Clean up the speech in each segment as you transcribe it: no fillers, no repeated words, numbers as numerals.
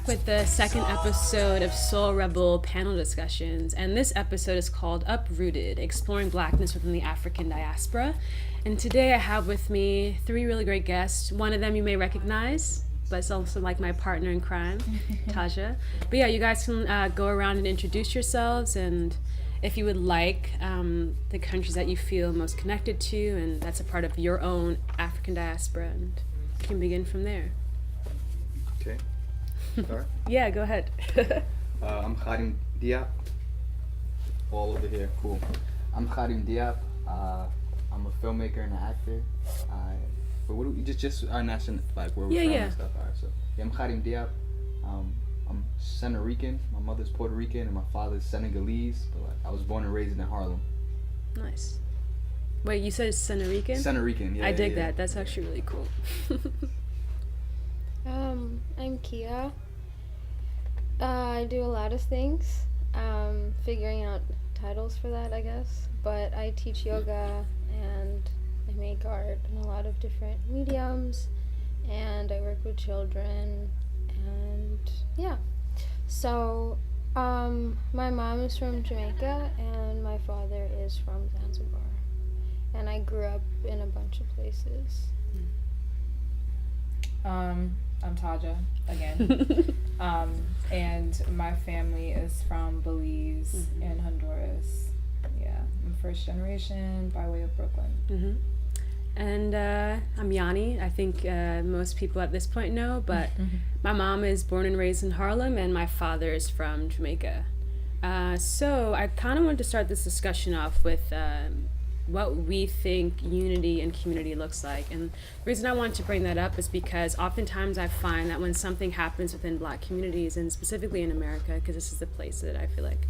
with the second episode of Soul Rebel panel discussions, and this episode is called Uprooted, Exploring Blackness Within the African Diaspora. And today I have with me three really great guests. One of them you may recognize, but it's also like my partner in crime, Taja. But yeah, you guys can go around and introduce yourselves, and if you would like, the countries that you feel most connected to, and that's a part of your own African diaspora, and you can begin from there. Okay. Start? Yeah, go ahead. I'm Khadim Diop. All over here, cool. I'm Khadim Diop. I'm a filmmaker and an actor. But what do we just our national, like where we're from and stuff. Alright, so yeah, I'm Khadim Diop. I'm Puerto Rican. My mother's Puerto Rican and my father's Senegalese. But like, I was born and raised in Harlem. Nice. Wait, you said Puerto Rican? Puerto Rican, yeah. I dig that. That's actually really cool. I'm Kia. I do a lot of things. Figuring out titles for that, I guess. But I teach yoga and I make art in a lot of different mediums. And I work with children. And yeah. So, my mom is from Jamaica and my father is from Zanzibar. And I grew up in a bunch of places. I'm Taja again. And my family is from Belize and Honduras. Yeah, I'm first generation by way of Brooklyn. Mm-hmm. And I'm Yanni. I think most people at this point know, but my mom is born and raised in Harlem, and my father is from Jamaica. So I kind of wanted to start this discussion off with what we think unity and community looks like. And the reason I wanted to bring that up is because oftentimes I find that when something happens within Black communities, and specifically in America, because this is the place that I feel like,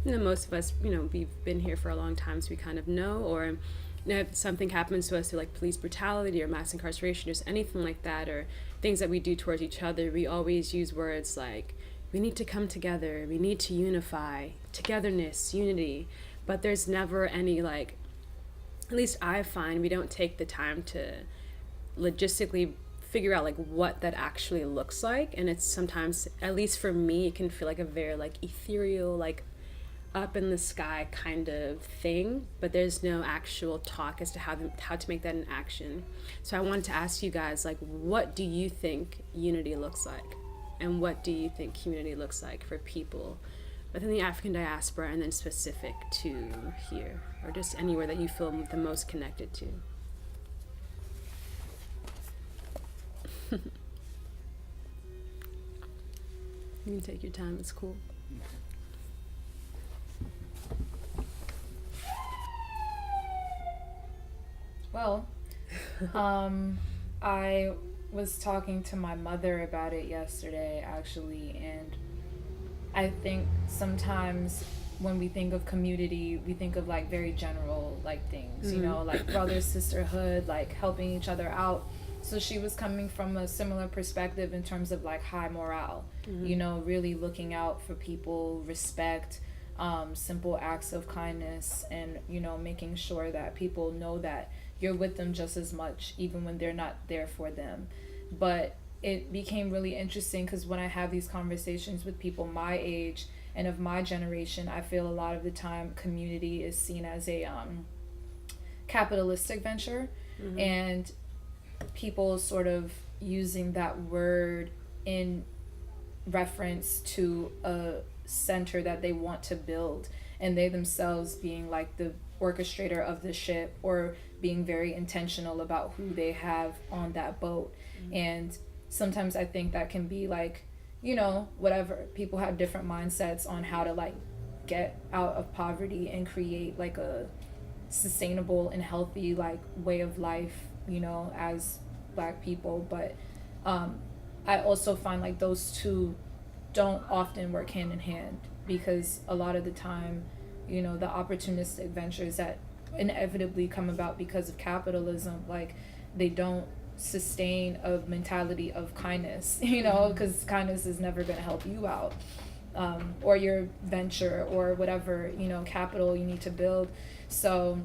most of us, we've been here for a long time, so we kind of know, or if something happens to us through like police brutality or mass incarceration or just anything like that, or things that we do towards each other, we always use words like, we need to come together, we need to unify, togetherness, unity, but there's never any like, at least I find we don't take the time to logistically figure out like what that actually looks like. And it's sometimes, at least for me, it can feel like a very like ethereal, like up in the sky kind of thing, but there's no actual talk as to how to make that an action. So I wanted to ask you guys, like, what do you think unity looks like? And what do you think community looks like for people within the African diaspora, and then specific to here, or just anywhere that you feel the most connected to? You can take your time, it's cool. Well, I was talking to my mother about it yesterday, actually, and I think sometimes when we think of community, we think of like very general like things, like brother, sisterhood, like helping each other out. So she was coming from a similar perspective in terms of like high morale, really looking out for people, respect, simple acts of kindness, and, making sure that people know that you're with them just as much, even when they're not there for them. But it became really interesting because when I have these conversations with people my age and of my generation, I feel a lot of the time community is seen as a capitalistic venture, and people sort of using that word in reference to a center that they want to build, and they themselves being like the orchestrator of the ship, or being very intentional about who they have on that boat. And sometimes I think that can be like, whatever, people have different mindsets on how to like get out of poverty and create like a sustainable and healthy like way of life, as Black people. But I also find like those two don't often work hand in hand, because a lot of the time, the opportunistic ventures that inevitably come about because of capitalism, like they don't sustain a mentality of kindness, because kindness is never going to help you out, or your venture, or whatever, capital you need to build. So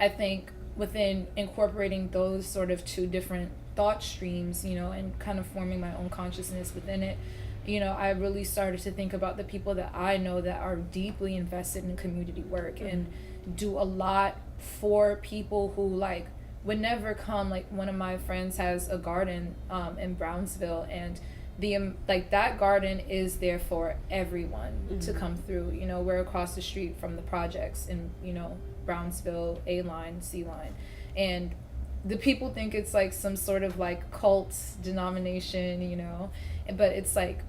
I think within incorporating those sort of two different thought streams, and kind of forming my own consciousness within it, I really started to think about the people that I know that are deeply invested in community work and do a lot for people who like would never come. Like one of my friends has a garden in Brownsville, and the like that garden is there for everyone to come through. We're across the street from the projects in Brownsville, A line, C line, and the people think it's like some sort of like cult denomination, but it's like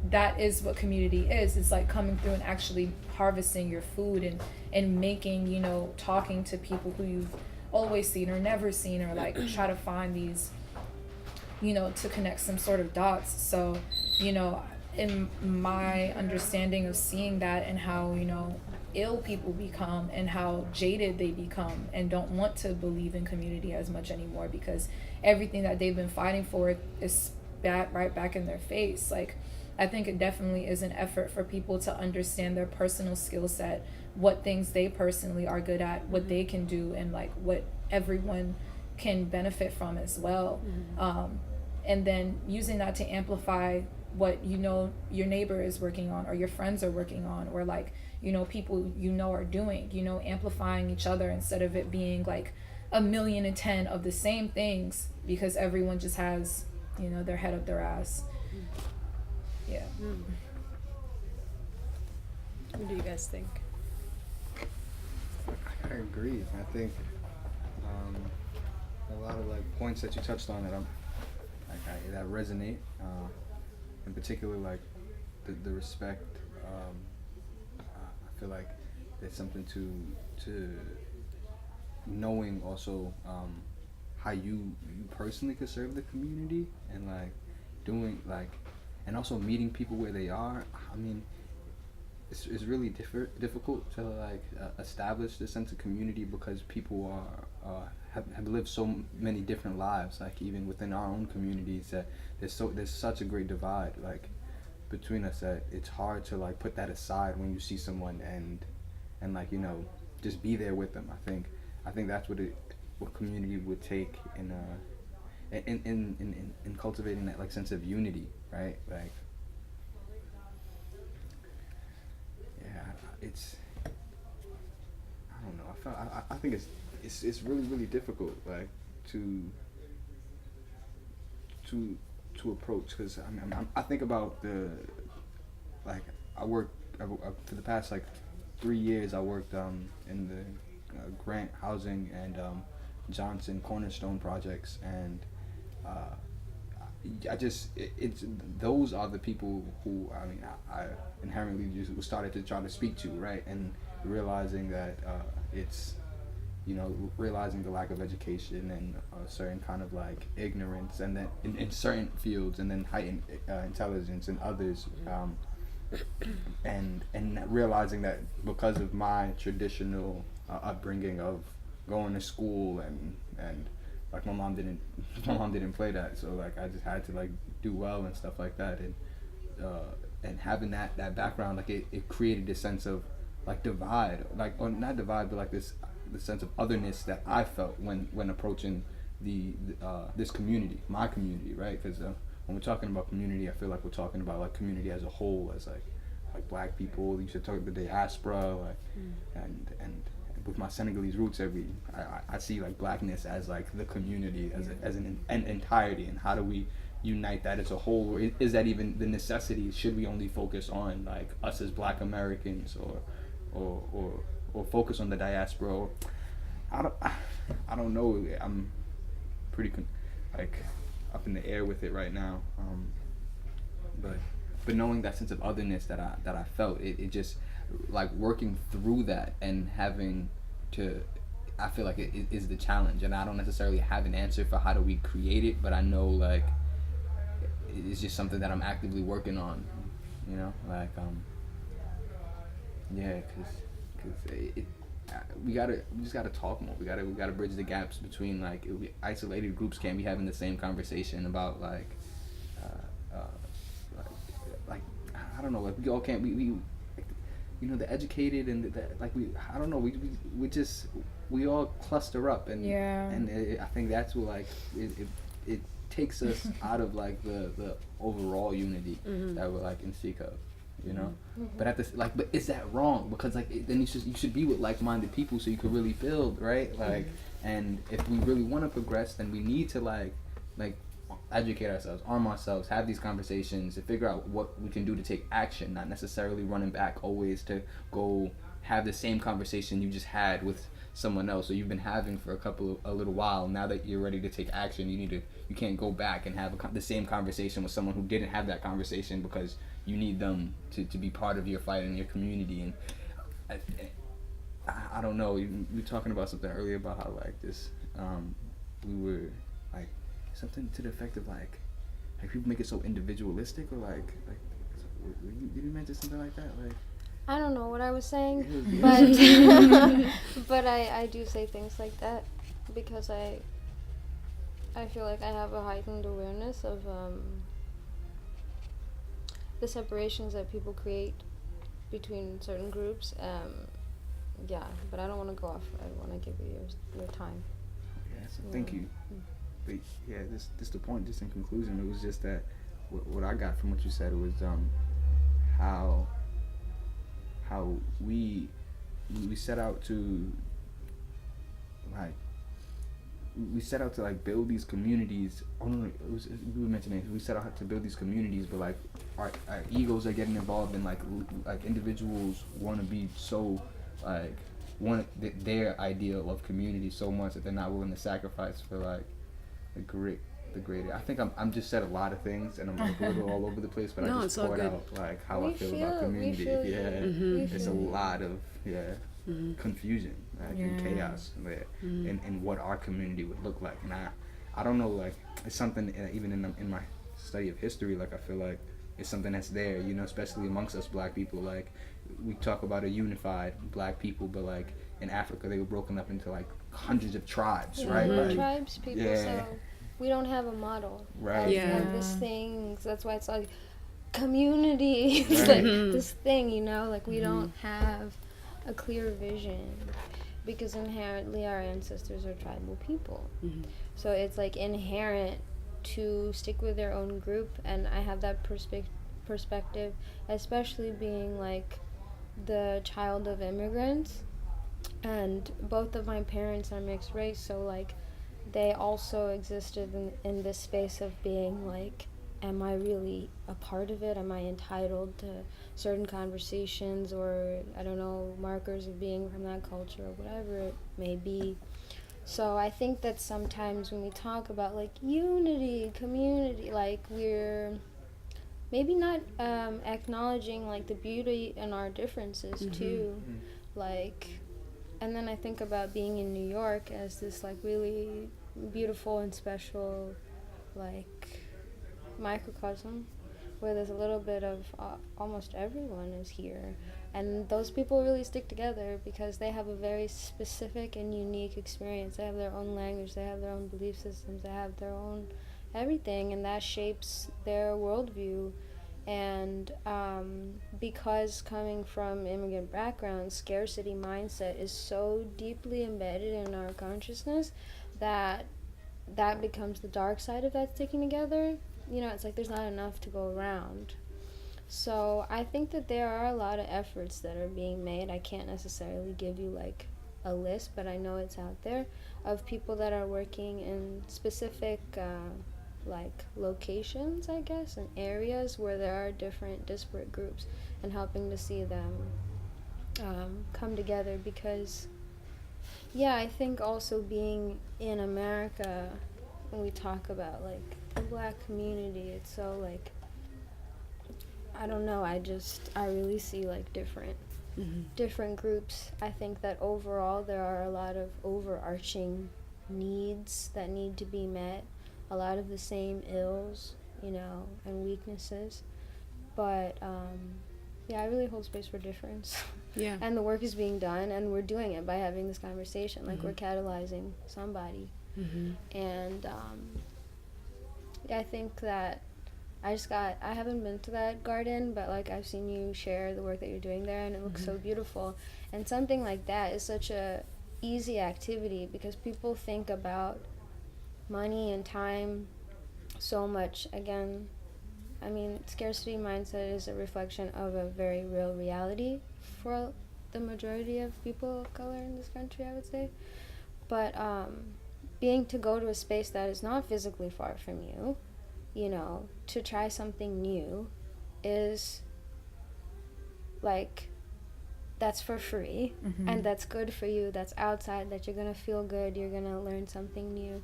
that is what community is. It's like coming through and actually harvesting your food and making, talking to people who you've always seen or never seen, or like try to find these, to connect some sort of dots. So, in my understanding of seeing that and how, ill people become and how jaded they become and don't want to believe in community as much anymore because everything that they've been fighting for is right back in their face. Like, I think it definitely is an effort for people to understand their personal skill set, what things they personally are good at, what they can do, and like what everyone can benefit from as well. And then using that to amplify what your neighbor is working on or your friends are working on, or like people are doing, amplifying each other instead of it being like 1,010,000 of the same things because everyone just has their head up their ass. Yeah. What do you guys think? I agree. I think a lot of like points that you touched on that resonate. In particular, like the respect. I feel like there's something to knowing also how you personally could serve the community and like doing like, and also meeting people where they are. I mean, it's really difficult to like establish this sense of community because people have lived so many different lives. Like even within our own communities, that there's such a great divide like between us that it's hard to like put that aside when you see someone and like just be there with them. I think that's what community would take in cultivating that like sense of unity, right? Like, yeah, it's, I don't know. I think it's really really difficult like to approach, because I think about the like I for the past like 3 years I worked in the Grant Housing and Johnson Cornerstone projects, and it's those are the people who I inherently just started to try to speak to, right? And realizing that it's realizing the lack of education and a certain kind of like ignorance, and then in certain fields, and then heightened intelligence in others, and realizing that because of my traditional upbringing of going to school and like my mom didn't play that, so like I just had to like do well and stuff like that, and having that background, like it created this sense of like divide, like, or not divide, but like the sense of otherness that I felt when approaching this community, my community, right? Because when we're talking about community, I feel like we're talking about like community as a whole, as like black people. You should talk the diaspora, like, and with my Senegalese roots, I see like blackness as like the community, as an entirety, and how do we unite that as a whole? Or is that even the necessity? Should we only focus on like us as Black Americans, or focus on the diaspora? I don't know. I'm pretty like up in the air with it right now. But knowing that sense of otherness that I felt, it just like working through that and having to, I feel like it is the challenge, and I don't necessarily have an answer for how do we create it, but I know like it's just something that I'm actively working on, like yeah, because we just gotta talk more. We gotta bridge the gaps between like isolated groups can't be having the same conversation about like I don't know, like we all can't we the educated and like I don't know, we all cluster up, and yeah, and I think that's what like it takes us out of like the overall unity that we're like in seek of, you know. But at this, like, but is that wrong? Because like then you should be with like-minded people so you could really build, right? Like, and if we really want to progress, then we need to like educate ourselves, arm ourselves, have these conversations, and figure out what we can do to take action, not necessarily running back always to go have the same conversation you just had with someone else, or you've been having for a little while. Now that you're ready to take action, you can't go back and have the same conversation with someone who didn't have that conversation, because you need them to be part of your fight and your community. And I don't know, we were talking about something earlier about how like this, we were like something to the effect of like people make it so individualistic, or like did you mention something like that? Like, I don't know what I was saying, but I do say things like that because I feel like I have a heightened awareness of the separations that people create between certain groups. Yeah, but I don't want to go off. I want to give you your time. Yeah, so thank you. But yeah, this the point. Just in conclusion, it was just that what I got from what you said was how we set out to like build these communities. Oh no, we were mentioning we set out to build these communities, but like our egos are getting involved, and like individuals want to be so like want their ideal of community so much that they're not willing to sacrifice for like the greater. I think I'm just said a lot of things, and I'm like a little all over the place, but No, I it's just all poured good. out like how I feel about community. It's a lot of confusion, like, and chaos there, and what our community would look like. And I don't know, like it's something even in my study of history, like I feel like it's something that's there, you know, especially amongst us Black people. Like we talk about a unified Black people, but like in Africa they were broken up into like hundreds of tribes, right? We're Like, tribes people, so we don't have a model of this thing. So that's why it's like community. It's like this thing, you know, like we don't have a clear vision because inherently our ancestors are tribal people. So it's like inherent to stick with their own group, and I have that perspective, especially being like the child of immigrants, and both of my parents are mixed race, so like they also existed in this space of being like, am I really a part of it? Am I entitled to certain conversations, or I don't know, markers of being from that culture, or whatever it may be. So I think that sometimes when we talk about like unity, community, like we're maybe not acknowledging like the beauty in our differences too. Like, and then I think about being in New York as this like really beautiful and special like microcosm where there's a little bit of almost everyone is here, and those people really stick together because they have a very specific and unique experience. They have their own language, they have their own belief systems, they have their own everything, and that shapes their worldview. And because coming from immigrant backgrounds, scarcity mindset is so deeply embedded in our consciousness that becomes the dark side of that sticking together. You know, it's like there's not enough to go around. So I think that there are a lot of efforts that are being made. I can't necessarily give you like a list, but I know it's out there of people that are working in specific like locations, I guess, and areas where there are different disparate groups, and helping to see them come together. Because I think also being in America, when we talk about like the Black community, it's so like, I don't know, I really see like different groups. I think that overall there are a lot of overarching needs that need to be met, a lot of the same ills, you know, and weaknesses. But I really hold space for difference. And the work is being done, and we're doing it by having this conversation. Like we're catalyzing somebody. And I think that I haven't been to that garden, but like I've seen you share the work that you're doing there, and it looks so beautiful. And something like that is such a easy activity because people think about money and time so much, again, I mean, scarcity mindset is a reflection of a very real reality for the majority of people of color in this country, I would say. But being to go to a space that is not physically far from you, you know, to try something new is like, that's for free, and that's good for you, that's outside, that you're gonna feel good, you're gonna learn something new.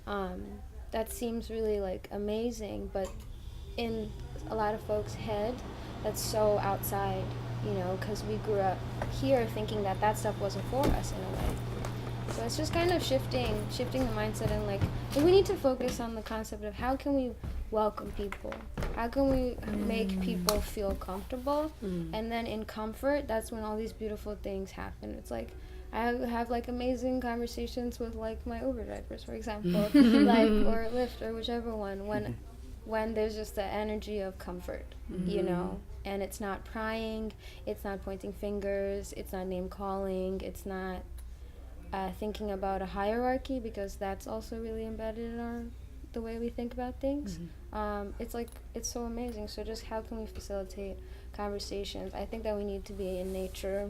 That seems really like amazing, but in a lot of folks' head, that's so outside, you know, because we grew up here thinking that that stuff wasn't for us in a way. So it's just kind of shifting the mindset, and like, we need to focus on the concept of how can we welcome people, how can we make people feel comfortable, and then in comfort, that's when all these beautiful things happen. It's like, I have like amazing conversations with like my Uber drivers, for example, like, or Lyft, or whichever one, when there's just the energy of comfort, you know, and it's not prying, it's not pointing fingers, it's not name calling, it's not thinking about a hierarchy, because that's also really embedded in the way we think about things. It's like, it's so amazing. So just how can we facilitate conversations? I think that we need to be in nature,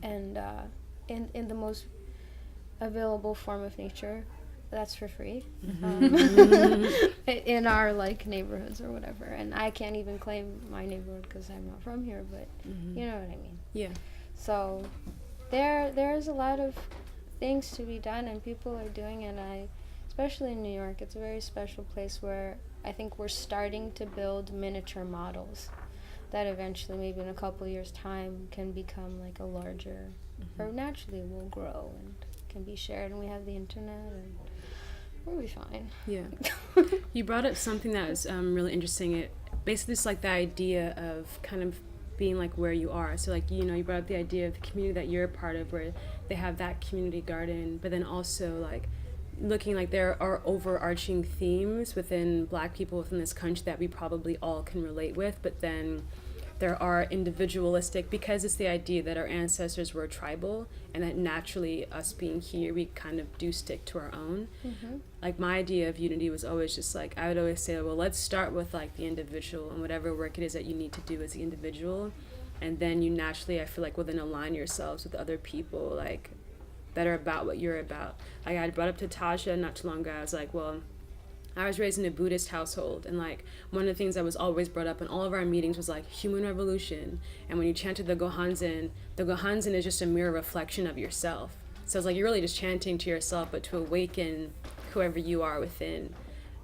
and in the most available form of nature that's for free, in our like neighborhoods or whatever. And I can't even claim my neighborhood because I'm not from here, but you know what I mean. Yeah. So there's a lot of things to be done, and people are doing it. Especially in New York, it's a very special place where I think we're starting to build miniature models that eventually, maybe in a couple years' time, can become like a larger, or naturally will grow and can be shared, and we have the internet, and we'll be fine. Yeah. You brought up something that was really interesting. It basically, it's like the idea of kind of being like where you are. So like, you know, you brought up the idea of the community that you're a part of, where they have that community garden, but then also like looking like there are overarching themes within Black people within this country that we probably all can relate with, but then there are individualistic, because it's the idea that our ancestors were tribal, and that naturally us being here, we kind of do stick to our own. Like my idea of unity was always just like, I would always say, well, let's start with like the individual and whatever work it is that you need to do as the individual, and then you naturally, I feel like, will then align yourselves with other people like that are about what you're about. Like I brought up to Tasha not too long ago, I was like, well, I was raised in a Buddhist household, and like one of the things that was always brought up in all of our meetings was like human revolution. And when you chanted the Gohanzen is just a mirror reflection of yourself. So it's like you're really just chanting to yourself, but to awaken whoever you are within.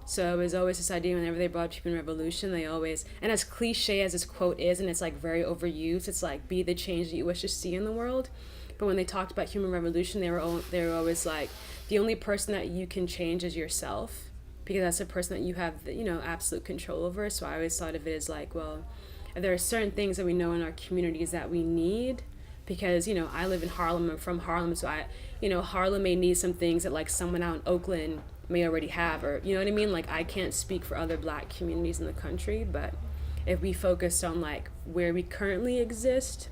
So it was always this idea, whenever they brought up human revolution, they always, and as cliche as this quote is, and it's like very overused, it's like, be the change that you wish to see in the world. But when they talked about human revolution, they were always like, the only person that you can change is yourself, because that's the person that you have, you know, absolute control over. So I always thought of it as like, well, there are certain things that we know in our communities that we need, because, you know, I live in Harlem, I'm from Harlem, so Harlem may need some things that like someone out in Oakland may already have, or, you know what I mean? Like I can't speak for other Black communities in the country, but if we focused on like where we currently exist,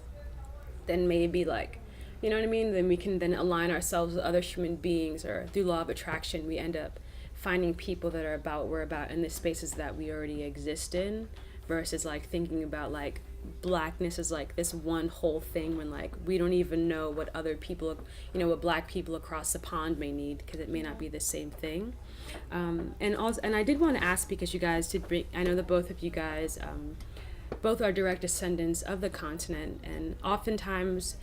then maybe like, you know what I mean? Then we can then align ourselves with other human beings, or through law of attraction, we end up finding people that are about we're about in the spaces that we already exist in, versus like thinking about like Blackness as like this one whole thing, when like we don't even know what other people, you know, what Black people across the pond may need, because it may not be the same thing. And I did want to ask, because you guys did bring, I know that both of you guys both are direct descendants of the continent, and oftentimes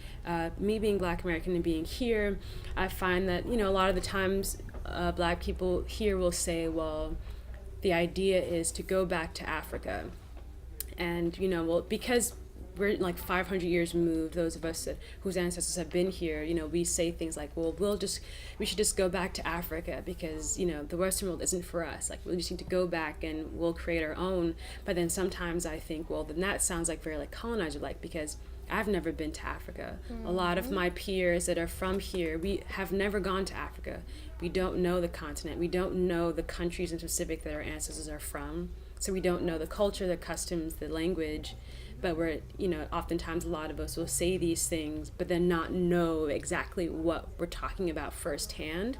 me being Black American and being here, I find that, you know, a lot of the times Black people here will say, well, the idea is to go back to Africa. And, you know, well, because we're like 500 years removed, those of us whose ancestors have been here, you know, we say things like, well, we should just go back to Africa, because, you know, the Western world isn't for us. Like, we just need to go back and we'll create our own. But then sometimes I think, well, then that sounds like very like colonizer-like, because I've never been to Africa. A lot of my peers that are from here, we have never gone to Africa. We don't know the continent. We don't know the countries in specific that our ancestors are from. So we don't know the culture, the customs, the language. But we're, you know, oftentimes a lot of us will say these things, but then not know exactly what we're talking about firsthand.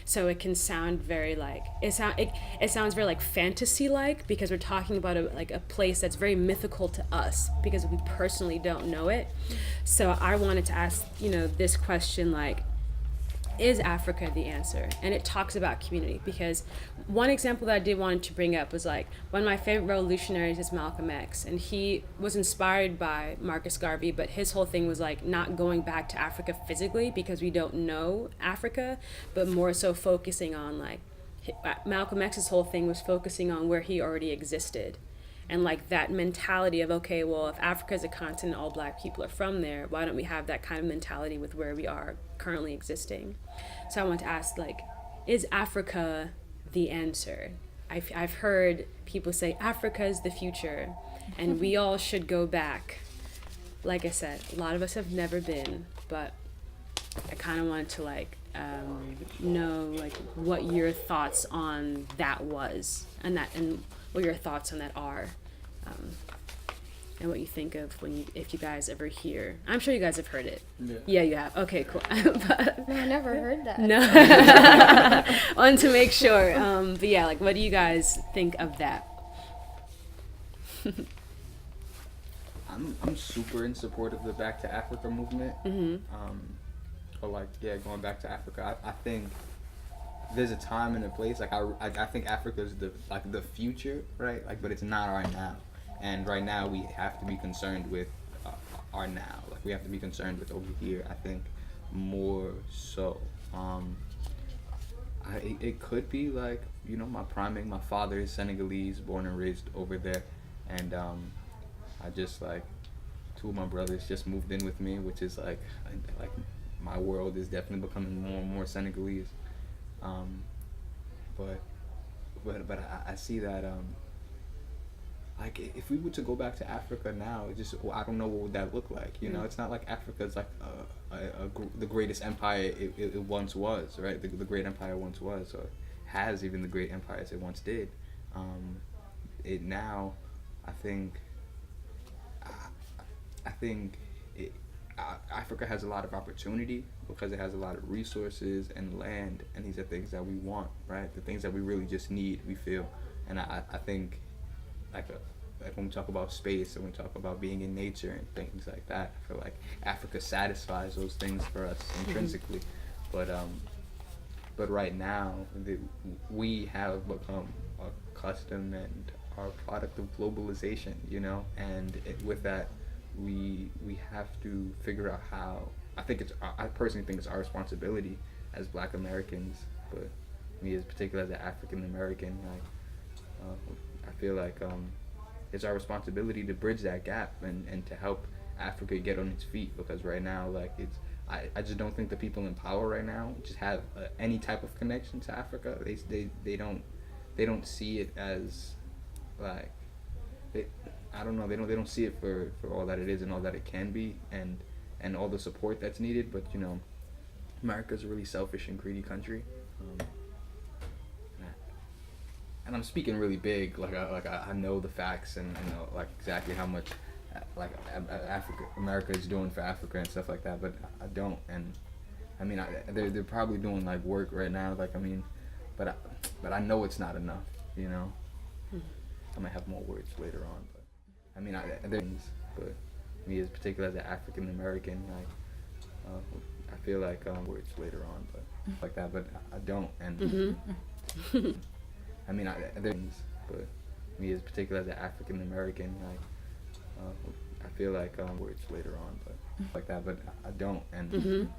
So it can sound very like it sounds very like fantasy like, because we're talking about a place that's very mythical to us because we personally don't know it. So I wanted to ask, this question, like, is Africa the answer? And it talks about community, because one example that I did want to bring up was, like, one of my favorite revolutionaries is Malcolm X, and he was inspired by Marcus Garvey, but his whole thing was like not going back to Africa physically because we don't know Africa, but more so focusing on, like, Malcolm X's whole thing was focusing on where he already existed. And like that mentality of, okay, well, if Africa is a continent, all black people are from there, why don't we have that kind of mentality with where we are currently existing? So I want to ask, like, is Africa the answer? I've heard people say Africa is the future and we all should go back. Like I said, a lot of us have never been, but I kind of wanted to, like, know, like, what your thoughts on that was, and what your thoughts on that are, and what you think of if you guys ever hear. I'm sure you guys have heard it. Yeah, you have. Okay, cool. But, No, I never heard that. no. Wanted to make sure. But yeah, like, what do you guys think of that? I'm super in support of the Back to Africa movement. Or like, yeah, going back to Africa. I think there's a time and a place. Like, I think Africa is the future, right? Like, but it's not our now. And right now we have to be concerned with our now. Like, we have to be concerned with over here. I think more so. It could be like, my priming. My father is Senegalese, born and raised over there, and I just, like, two of my brothers just moved in with me, which is like my world is definitely becoming more and more Senegalese. But I see that like, if we were to go back to Africa now, I don't know what would that look like. It's not like Africa's like the greatest empire it once was, right? The great empire once was, or has even the great empires it once did. It now, I think Africa has a lot of opportunity because it has a lot of resources and land, and these are things that we want, right? The things that we really just need, we feel. And I think, like when we talk about space and we talk about being in nature and things like that, I feel like Africa satisfies those things for us intrinsically. But right now, we have become accustomed and are a product of globalization, and with that, we have to figure out how. I personally think it's our responsibility as Black Americans, but me as particular as an African American, I feel like it's our responsibility to bridge that gap and to help Africa get on its feet, because right now, like, I just don't think the people in power right now just have any type of connection to Africa. They don't see it as, like, I don't know, they don't see it for all that it is and all that it can be, and all the support that's needed. But America's a really selfish and greedy country, and I'm speaking really big, I know the facts and I know, like, exactly how much America is doing for Africa and stuff like that, but I don't. And I mean, they're probably doing, like, work right now, like, I mean, but I know it's not enough, I might have more words later on, but I mean, but me as particular as an African American, I feel like words later on, but like that, but I don't. And I mean, but me as particular as an African American, I feel like words later on, but like that, but I don't. And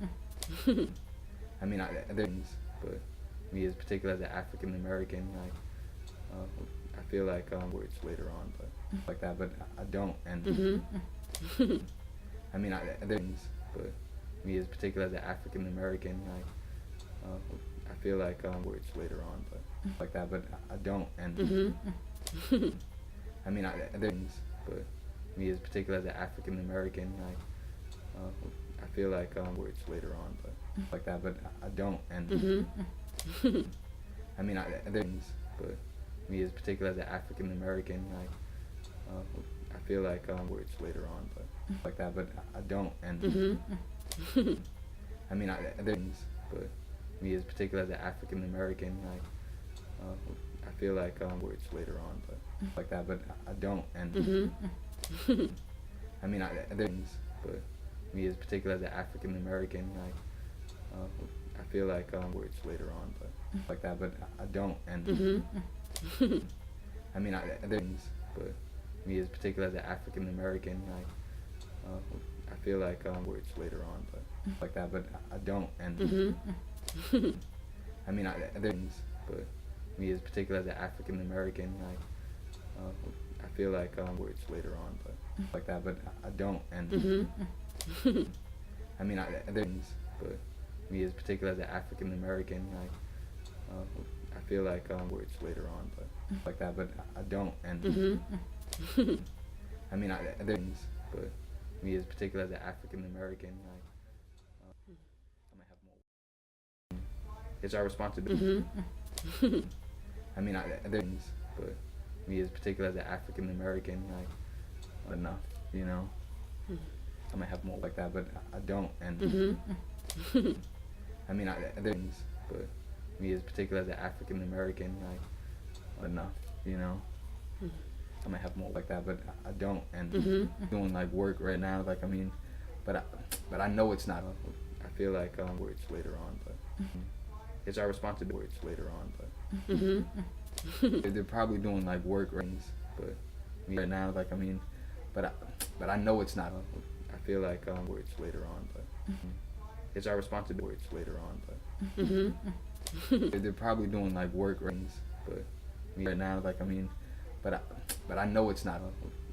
I mean, but me as particular as an African American, I feel like words later on, but like that, but I don't. And I mean, but me as particular as an African American, I feel like words later on, but like that, but I don't. And I mean, but me as particular as an African American, I feel like words later on, but like that, but I don't. And I mean, but me as particular as an African American, I feel like words later on, but like that, but I don't. And I mean, but me as particular as an African American, like I feel like words later on, but like that, but I don't, and I mean, there's, but me as particular as an African American, like I feel like words later on, but like that, but I don't, and I mean, there's, but me as particular as an African American, like I feel like words later on, but like that, but I don't, and I mean, there's, but me as particular as an African American, like I feel like words later on, but like that, but I don't, and I mean, there's, but me as particular as an African American, like I feel like words later on, but like that, but I don't, and I mean, there's, but me as particular as an African American, like I might have more. It's our responsibility. I mean, there's, but me as particular as an African American, like enough, you know. I might have more like that, but I don't, and I mean, there's, but me as particular as an African American, like enough, you know. I might have more like that, but I don't, and doing like work right now, like I mean, but I know it's not. I feel like words later on, but it's our responsibility later on, but they're probably doing like work rings, but me right now, like I mean, but I know it's not. I feel like words later on, but it's our responsibility later on, but they're probably doing like work rings, but me right now, like I mean, but I know it's not.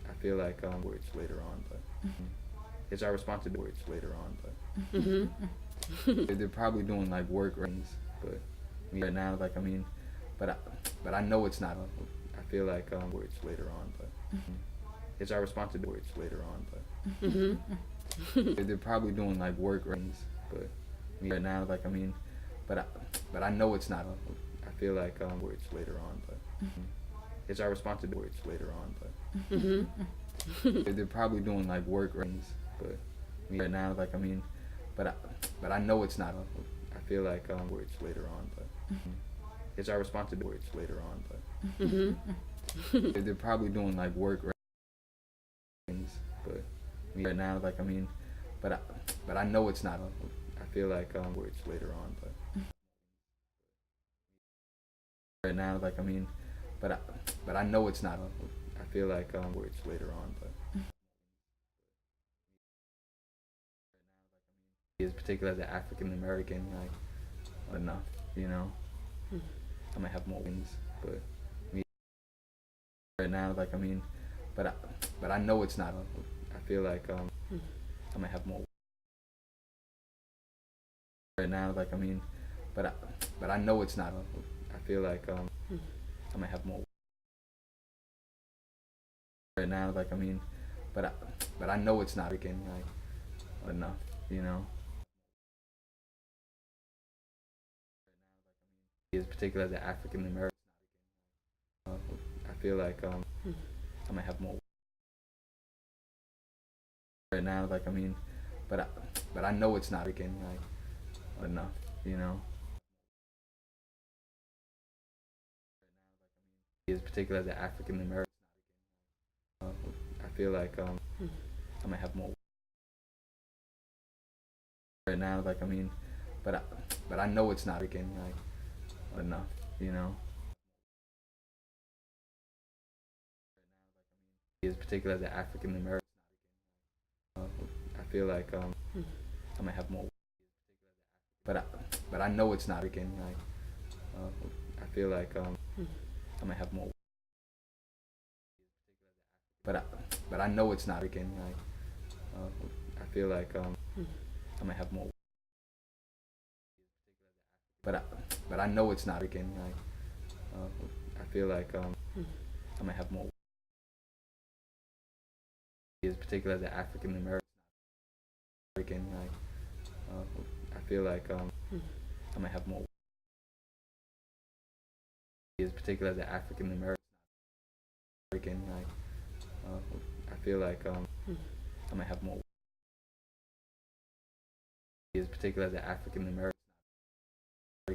I feel like words later on, but it's our responsibility later on, but they're probably doing like work rings, but me right now, like I mean, but I know it's not. I feel like words later on, but it's our responsibility later on, but they're probably doing like work rings, but me right now, like I mean, but I know it's not. I feel like words later on, but it's our responsibility later on, but they're probably doing like work rings, but me right now, like I mean, but I know it's not. I feel like words later on, but it's our responsibility later on, but they're probably doing like work rings, but me right now, like I mean, but I know it's not. I feel like words later on, but right now, like I mean, but I know it's not. I feel like words later on, but as particular as an African American, like enough, you know. I might have more wins, but me right now, like I mean, but I know it's not. I feel like I might have more right now, like I mean, but I know it's not. I feel like I might have more right now, like I mean, but I know it's not again, like enough, you know. As particular as an African American, I feel like I might have more right now, like I mean, but I know it's not again, like enough, you know. As particular as an African American, I feel like I might have more right now, like I mean, but I know it's not again, like enough, you know. As particular as an African American, I feel like I might have more, but I know it's not again, like I feel like I might have more, but I know it's not again, like I feel like I might have more, but I know it's not again, like I feel like I might have more. As particular as an African American, like I feel like I might have more. As particular as an African American, like I feel like I might have more. As particular as an African American,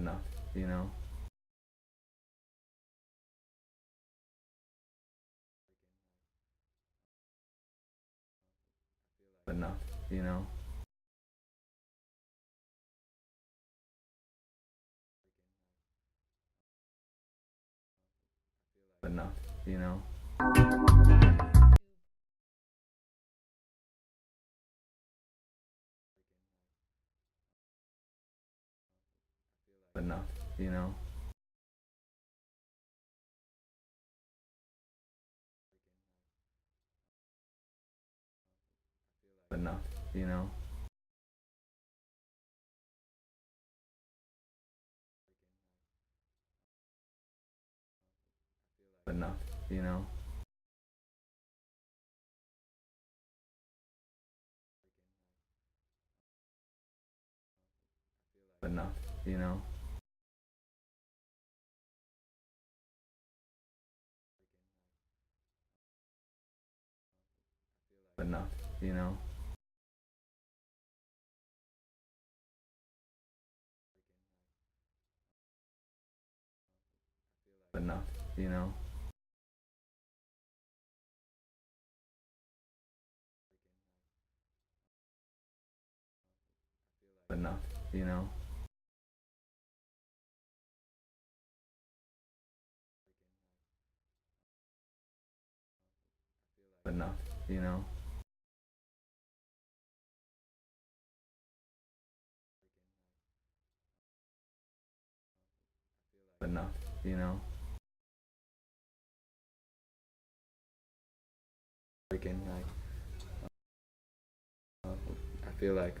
enough, you know. Enough, you know. Enough, you know. Enough, you know. Enough, you know. Enough, you know. Enough, you know. Enough, you know. Enough, you know. Enough, you know. Enough, you know. Enough, you know. Freaking like, I feel like